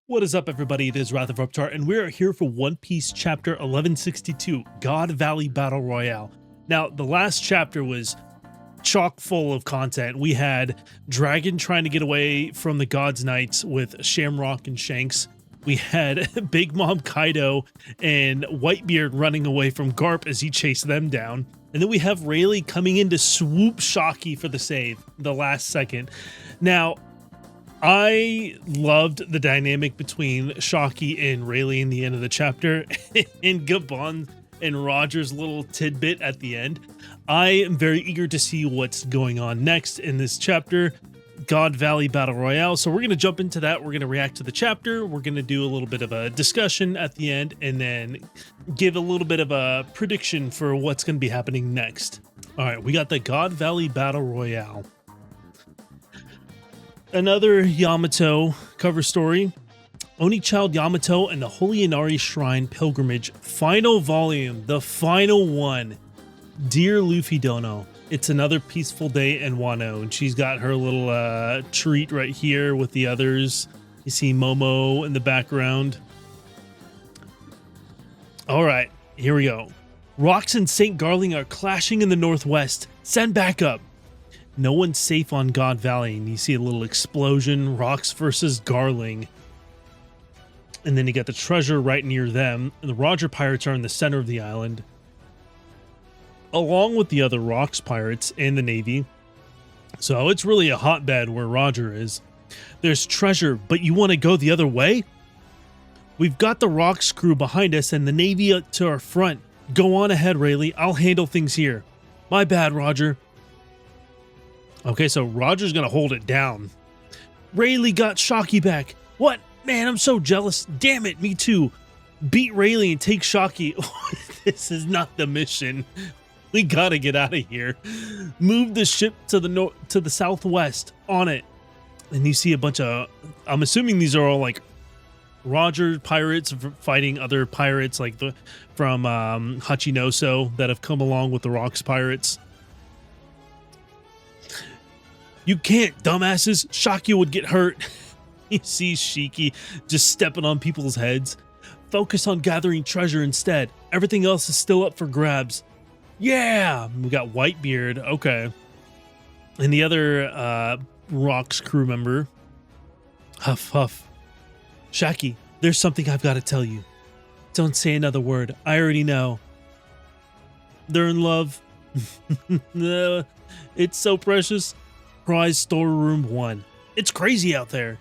What is up, everybody? It is Rathofreptar, and we are here for One Piece Chapter 1162, God Valley Battle Royale. Now, the last chapter was chock full of content. We had Dragon trying to get away from the God's Knights with Shamrock and Shanks. We had Big Mom Kaido and Whitebeard running away from Garp as he chased them down. And then we have Rayleigh coming in to swoop Shocky for the save, the last second. Now, I loved the dynamic between Shocky and Rayleigh in the end of the chapter, and Gabon and Roger's little tidbit at the end. I am very eager to see what's going on next in this chapter, God Valley Battle Royale. So we're going to jump into that. We're going to react to the chapter. We're going to do a little bit of a discussion at the end, and then give a little bit of a prediction for what's going to be happening next. All right, we got the God Valley Battle Royale. Another Yamato cover story. Onichild Yamato and the Holy Inari Shrine Pilgrimage final volume, the final one. Dear Luffy Dono, it's another peaceful day in Wano, and she's got her little treat right here with the others. You see Momo in the background. All right, here we go. Rocks and St. Garling are clashing in the northwest. Send backup. No one's safe on God Valley, and you see a little explosion, Rocks versus Garling. And then you got the treasure right near them, and the Roger pirates are in the center of the island, along with the other Rocks pirates and the Navy. So it's really a hotbed where Roger is. There's treasure, but you want to go the other way? We've got the Rocks crew behind us and the Navy to our front. Go on ahead, Rayleigh. I'll handle things here. My bad, Roger. Okay, so Roger's gonna hold it down. Rayleigh got Shocky back. What? Man, I'm so jealous. Damn it, me too. Beat Rayleigh and take Shocky. This is not the mission. We gotta get out of here. Move the ship to the southwest. On it. And you see a bunch of, I'm assuming these are all like Roger pirates fighting other pirates like from Hachinoso that have come along with the Rocks pirates. You can't, dumbasses. Shocky would get hurt. You see Shiki just stepping on people's heads. Focus on gathering treasure instead. Everything else is still up for grabs. Yeah! We got Whitebeard. Okay. And the other Rocks crew member. Huff, huff. Shaki, there's something I've got to tell you. Don't say another word. I already know. They're in love. No, it's so precious. Prize Storeroom 1. It's crazy out there.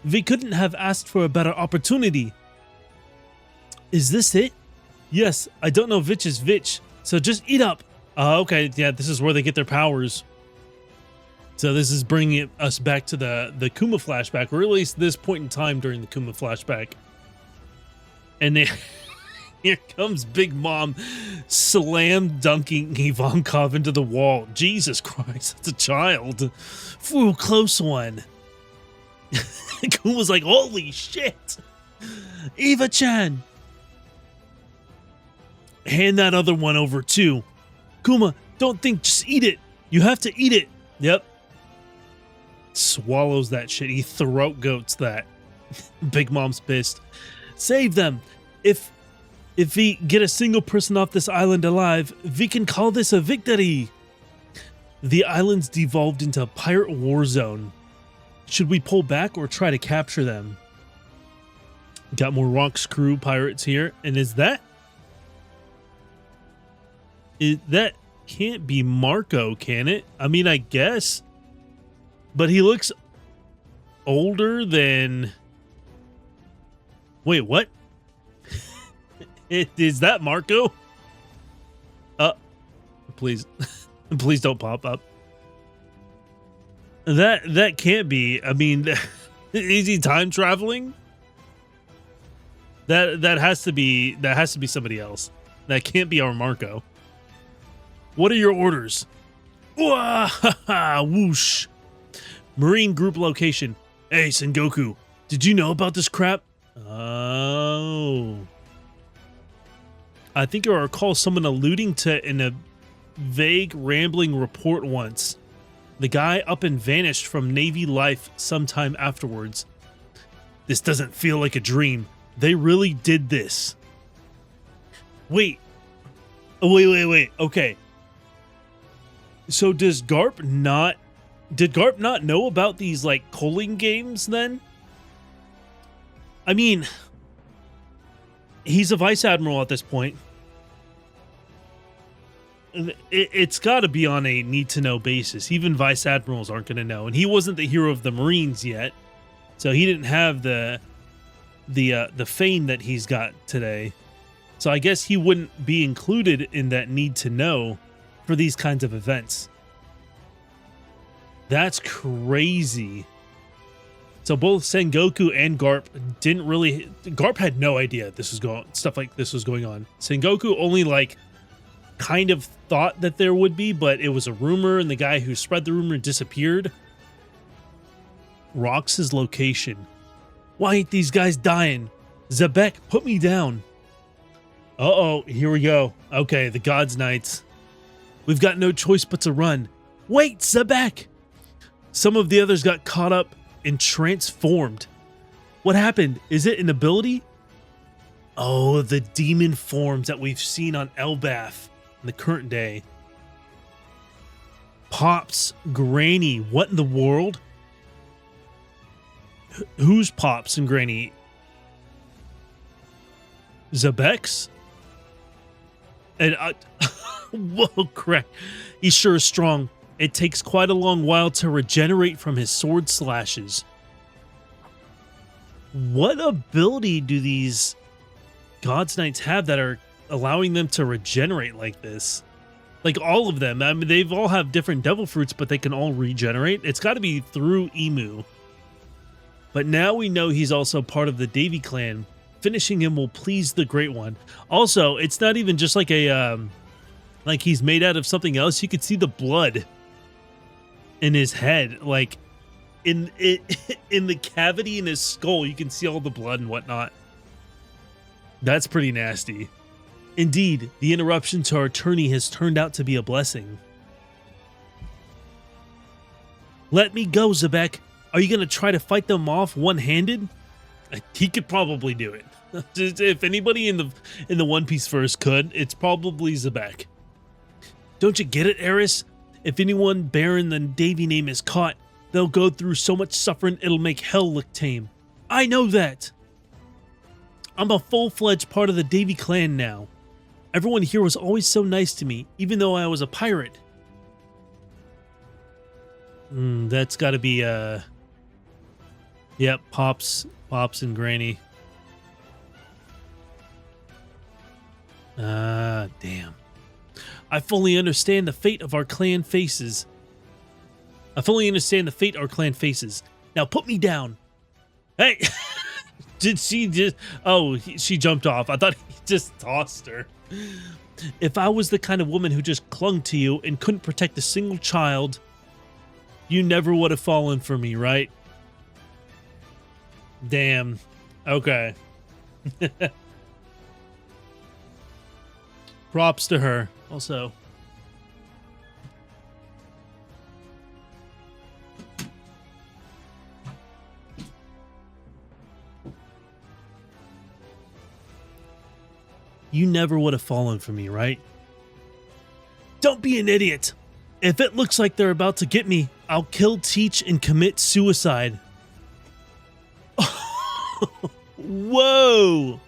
We couldn't have asked for a better opportunity. Is this it? Yes, I don't know which is which, so just eat up. Okay, yeah, this is where they get their powers. So this is bringing us back to the Kuma flashback, or at least this point in time during the Kuma flashback. And then here comes Big Mom slam dunking Ivankov into the wall. Jesus Christ, that's a child. Ooh, close one. Kuma's like, holy shit. Eva-chan. Hand that other one over too. Kuma, don't think, just eat it. You have to eat it. Yep. Swallows that shit. He throat goats that. Big Mom's pissed. Save them. If we get a single person off this island alive, we can call this a victory. The island's devolved into a pirate war zone. Should we pull back or try to capture them? Got more Rocks crew pirates here. And that can't be Marco, can it? I mean, I guess. But he looks older than... Wait, what? Is that Marco? Please. Please don't pop up. That can't be. I mean, is he time traveling? That has to be somebody else. That can't be our Marco. What are your orders? Whoosh. Marine group location. Hey, Sengoku, did you know about this crap? Oh. I think I recall someone alluding to in a vague, rambling report once. The guy up and vanished from Navy life sometime afterwards. This doesn't feel like a dream. They really did this. Wait. Oh, wait. Okay. So does Garp not... Did Garp not know about these, like, culling games, then? I mean... He's a Vice Admiral at this point. It's got to be on a need-to-know basis. Even Vice Admirals aren't going to know. And he wasn't the hero of the Marines yet. So he didn't have the fame that he's got today. So I guess he wouldn't be included in that need-to-know for these kinds of events. That's crazy. So both Sengoku and Garp didn't really... Garp had no idea stuff like this was going on. Sengoku only, like, kind of thought that there would be, but it was a rumor, and the guy who spread the rumor disappeared. Rox's location. Why ain't these guys dying? Zebek, put me down. Uh-oh, here we go. Okay, the God's Knights. We've got no choice but to run. Wait, Zebek! Some of the others got caught up and transformed. What happened? Is it an ability? Oh, the demon forms that we've seen on Elbath in the current day. Pops, Granny, what in the world? Who's Pops and Granny? Zebek's? And whoa, crap. He sure is strong. It takes quite a long while to regenerate from his sword slashes. What ability do these God's Knights have that are allowing them to regenerate like this? Like all of them. I mean, they've all have different devil fruits, but they can all regenerate. It's got to be through Emu. But now we know he's also part of the Davy clan. Finishing him will please the Great One. Also, it's not even just like a like he's made out of something else. You could see the blood in his head, like in the cavity in his skull. You can see all the blood and whatnot. That's pretty nasty. Indeed, the interruption to our tourney has turned out to be a blessing. Let me go, Zebek. Are you going to try to fight them off one-handed? He could probably do it. If anybody in the One Piece verse could, it's probably Zebek. Don't you get it, Eris? If anyone bearing the Davy name is caught, they'll go through so much suffering it'll make hell look tame. I know that. I'm a full-fledged part of the Davy clan now. Everyone here was always so nice to me, even though I was a pirate. That's got to be, yep, Pops and Granny. Damn. I fully understand the fate of our clan faces. Now put me down. Hey! Did she just... Oh, she jumped off. I thought he just tossed her. If I was the kind of woman who just clung to you and couldn't protect a single child, you never would have fallen for me, right? Damn. Okay. Props to her. Also, you never would have fallen for me, right? Don't be an idiot. If it looks like they're about to get me, I'll kill Teach and commit suicide. Whoa.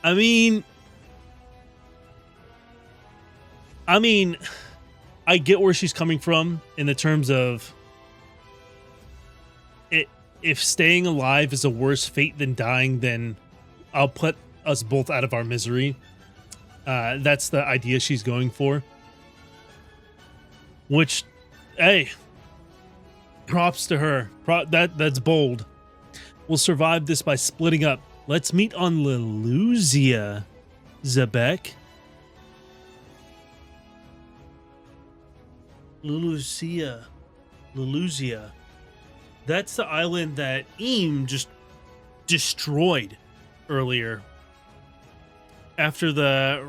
I mean, I get where she's coming from in the terms of it. If staying alive is a worse fate than dying, then I'll put us both out of our misery. That's the idea she's going for. Which, hey, props to her. That's bold. We'll survive this by splitting up. Let's meet on Leluzia, Zebek. Leluzia. That's the island that Eam just destroyed earlier. After the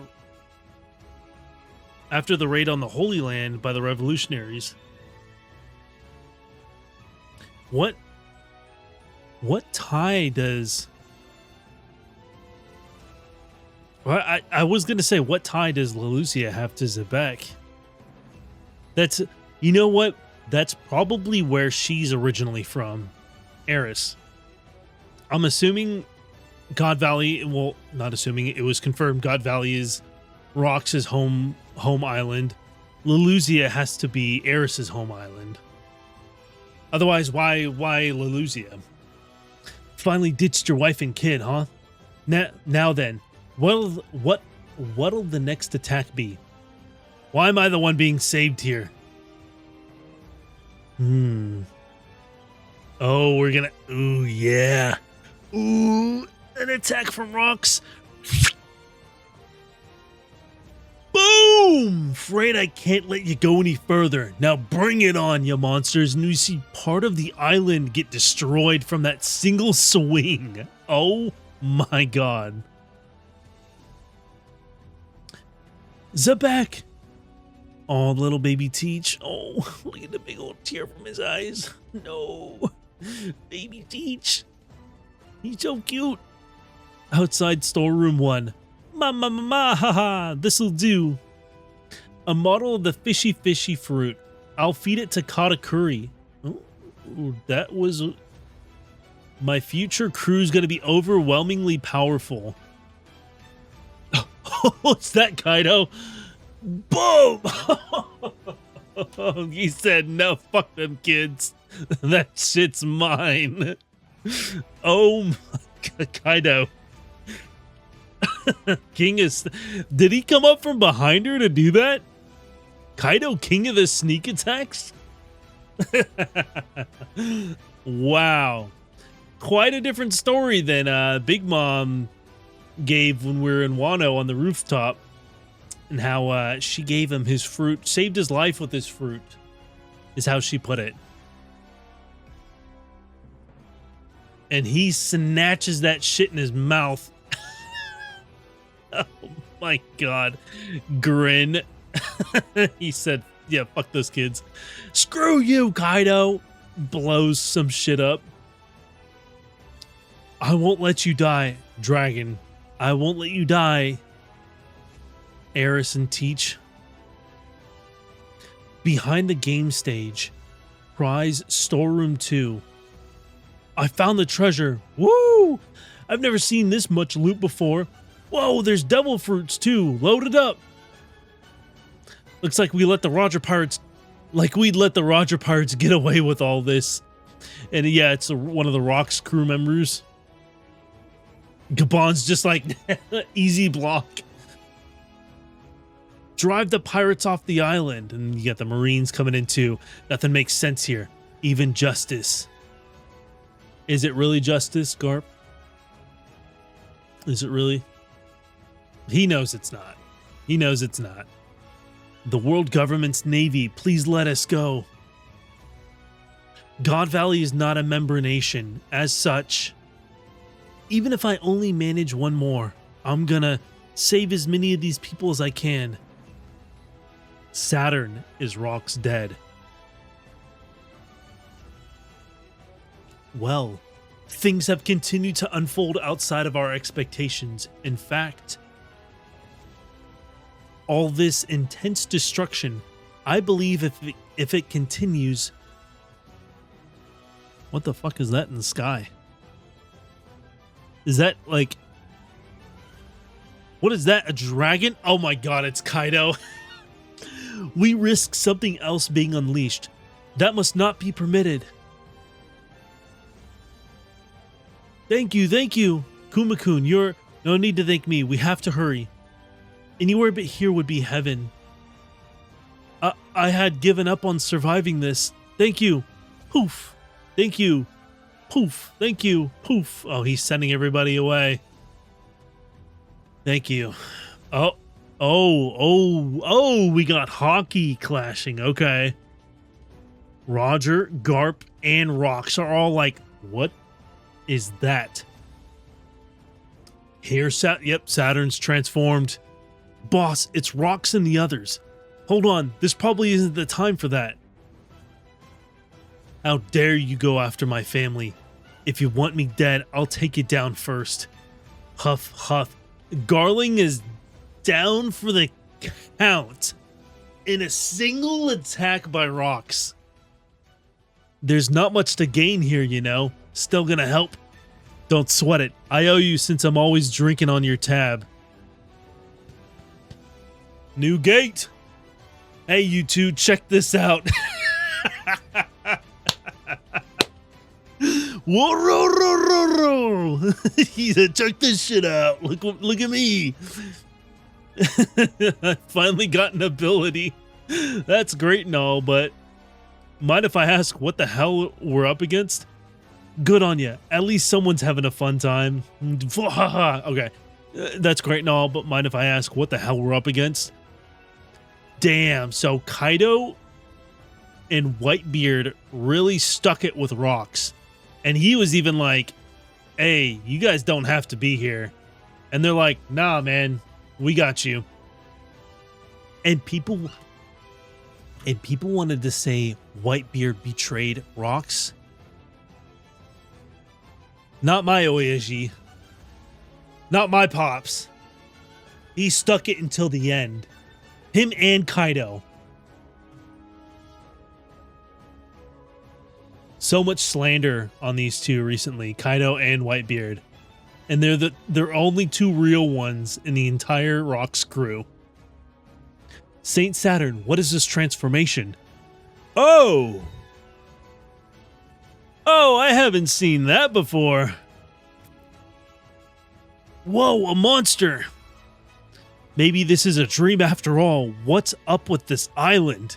raid on the Holy Land by the revolutionaries. What What tie does... Well, I was going to say, what tie does Lelucia have to Zebek? That's... You know what? That's probably where she's originally from. Eris. I'm assuming God Valley... Well, not assuming. It was confirmed God Valley is Rox's home island. Lelucia has to be Eris's home island. Otherwise, why Lelucia? Finally ditched your wife and kid, huh? Now then, what'll the next attack be? Why am I the one being saved here? Oh, we're gonna... Ooh, yeah. Ooh, an attack from Rox. Boom! Afraid I can't let you go any further. Now bring it on, you monsters. And you see part of the island get destroyed from that single swing. Oh my god. Zebek! Oh, little baby Teach. Oh, look at the big old tear from his eyes. No. Baby Teach. He's so cute. Outside storeroom 1. Ma, haha, this'll do. A model of the fishy fruit. I'll feed it to Katakuri. Oh, that was... My future crew's gonna be overwhelmingly powerful. What's that, Kaido? Boom! He said, no, fuck them kids. That shit's mine. Oh my god, Kaido. King is... Did he come up from behind her to do that? Kaido, king of the sneak attacks? Wow. Quite a different story than Big Mom gave when we were in Wano on the rooftop. And how she gave him his fruit, saved his life with his fruit, is how she put it. And he snatches that shit in his mouth. Oh my god. Grin. He said, yeah, fuck those kids. Screw you, Kaido. Blows some shit up. I won't let you die, Dragon. I won't let you die. Eris and Teach. Behind the game stage. Prize storeroom 2. I found the treasure. Woo! I've never seen this much loot before. Whoa, there's devil fruits too. Load it up. Looks like we'd let the Roger Pirates get away with all this. And yeah, it's one of the Rox crew members. Gabon's just like, easy block. Drive the pirates off the island. And you got the Marines coming in too. Nothing makes sense here. Even justice. Is it really justice, Garp? Is it really? He knows it's not. He knows it's not. The world government's navy, please let us go. God Valley is not a member nation. As such, even if I only manage one more, I'm gonna save as many of these people as I can. Saturn is Rox dead. Well, things have continued to unfold outside of our expectations. In fact, all this intense destruction, I believe if it continues... What the fuck is that in the sky? Is that like... What is that? A dragon? Oh my god, it's Kaido. We risk something else being unleashed. That must not be permitted. Thank you. Kuma-kun, you're... No need to thank me. We have to hurry. Anywhere but here would be heaven. I had given up on surviving this. Thank you. Poof. Thank you. Poof. Thank you. Poof. Oh, he's sending everybody away. Thank you. Oh, we got hockey clashing. Okay. Roger, Garp, and Rox are all like, what is that? Here, Saturn's transformed. Boss, it's Rox and the others. Hold on, this probably isn't the time for that. How dare you go after my family? If you want me dead, I'll take you down first. Huff, huff. Garling is down for the count in a single attack by rocks. There's not much to gain here, you know. Still gonna help. Don't sweat it. I owe you since I'm always drinking on your tab. New gate. Hey, you two, check this out. Whoa, row, row, row, row. He said, check this shit out. Look at me. I finally got an ability. That's great and all, but mind if I ask what the hell we're up against? Good on you. At least someone's having a fun time. Okay, that's great and all, but mind if I ask what the hell we're up against? Damn, so Kaido and Whitebeard really stuck it with rocks. And he was even like, hey, you guys don't have to be here. And they're like, nah, man, we got you. And people wanted to say Whitebeard betrayed rocks. Not my Oyaji. Not my pops. He stuck it until the end. Him and Kaido. So much slander on these two recently, Kaido and Whitebeard. And they're only two real ones in the entire Rocks crew. Saint Saturn, what is this transformation? Oh! Oh, I haven't seen that before. Whoa, a monster! Maybe this is a dream after all. What's up with this island?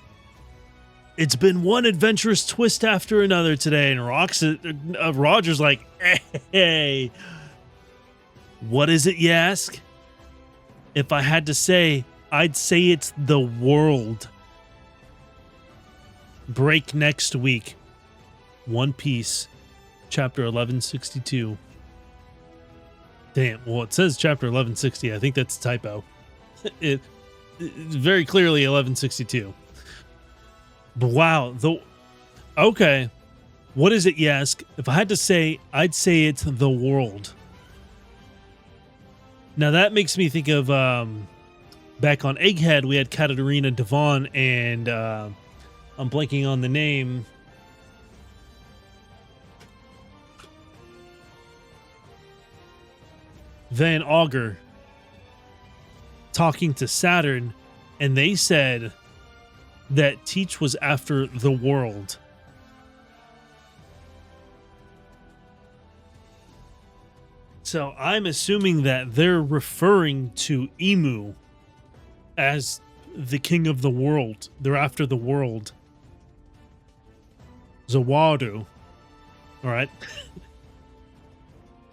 It's been one adventurous twist after another today, and Roger's like, hey, what is it, you ask? If I had to say, I'd say it's the world. Break next week. One Piece, chapter 1162. Damn, well, it says chapter 1160. I think that's a typo. It's very clearly 1162. But wow, okay. What is it, you ask? If I had to say, I'd say it's the world. Now that makes me think of back on Egghead, we had Katarina Devon and I'm blanking on the name. Van Augur talking to Saturn, and they said that Teach was after the world. So I'm assuming that they're referring to Emu as the king of the world. They're after the world. Zawadu. All right.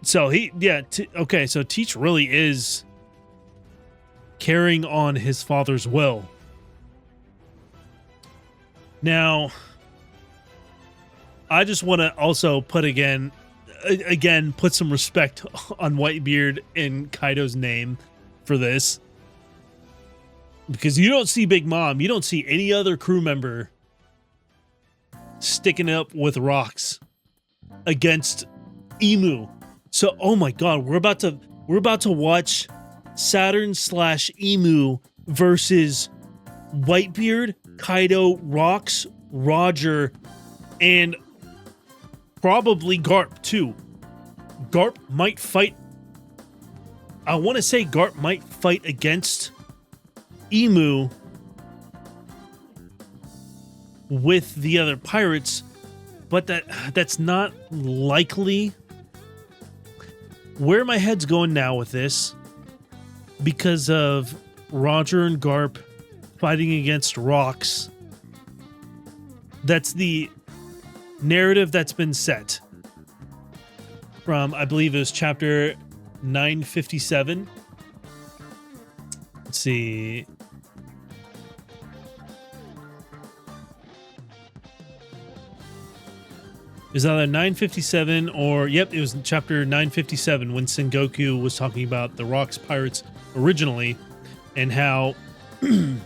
So okay, so Teach really is carrying on his father's will. Now, I just want to also put some respect on Whitebeard and Kaido's name for this. Because you don't see Big Mom, you don't see any other crew member sticking up with rocks against Emu. So, oh my god, we're about to watch Saturn/Emu versus Whitebeard, Kaido, Rocks, Roger, and probably Garp too. Garp might fight. I want to say Garp might fight against Emu with the other pirates, but that's not likely. Where my head's going now with this, because of Roger and Garp fighting against rocks, that's the narrative that's been set from, I believe it was chapter 957. Let's see. It was either 957 or, yep, it was chapter 957 when Sengoku was talking about the Rocks pirates originally and how, in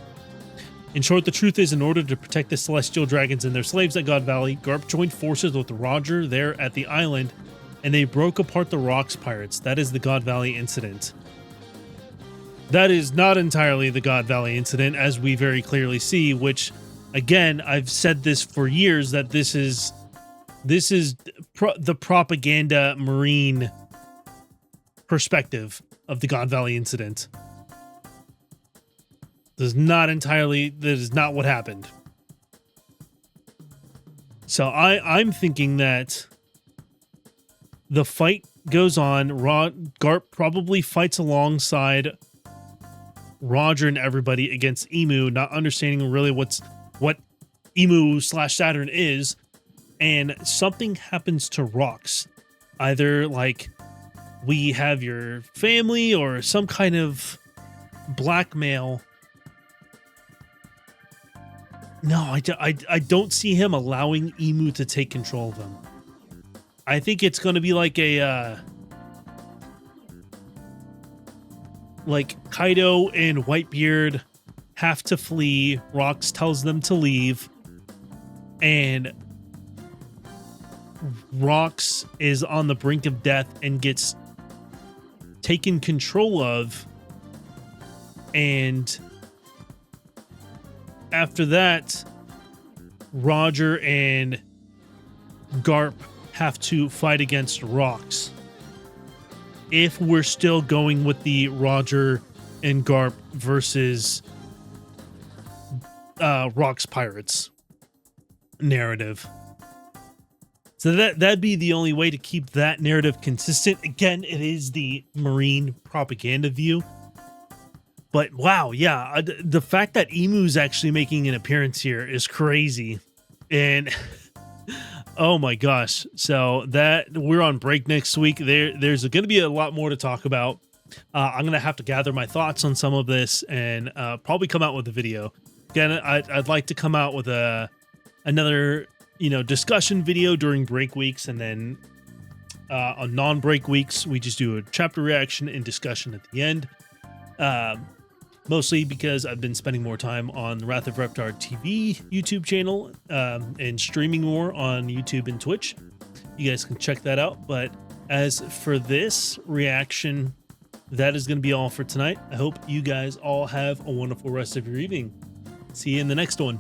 short, the truth is, in order to protect the celestial dragons and their slaves at God Valley, Garp joined forces with Roger there at the island and they broke apart the Rocks pirates. That is the God Valley incident. That is not entirely the God Valley incident, as we very clearly see, which, again, I've said this for years, that this is the propaganda Marine perspective of the God Valley incident. That is not what happened. So I'm thinking that the fight goes on. Garp probably fights alongside Roger and everybody against Emu, not understanding really what Emu/Saturn is, and something happens to Rocks. Either like we have your family or some kind of blackmail. No, I don't see him allowing Emu to take control of them. I think it's going to be like like Kaido and Whitebeard have to flee. Rocks tells them to leave, and Rocks is on the brink of death and gets taken control of, and after that, Roger and Garp have to fight against Rocks. If we're still going with the Roger and Garp versus Rocks Pirates narrative. So that'd be the only way to keep that narrative consistent. Again, it is the Marine propaganda view. But wow, yeah, the fact that Emu's actually making an appearance here is crazy. And oh my gosh. So that we're on break next week. There's going to be a lot more to talk about. I'm going to have to gather my thoughts on some of this and probably come out with a video. Again, I'd like to come out with another, discussion video during break weeks, and then on non-break weeks, we just do a chapter reaction and discussion at the end. Mostly because I've been spending more time on the Rathofreptar TV YouTube channel and streaming more on YouTube and Twitch. You guys can check that out. But as for this reaction, that is going to be all for tonight. I hope you guys all have a wonderful rest of your evening. See you in the next one.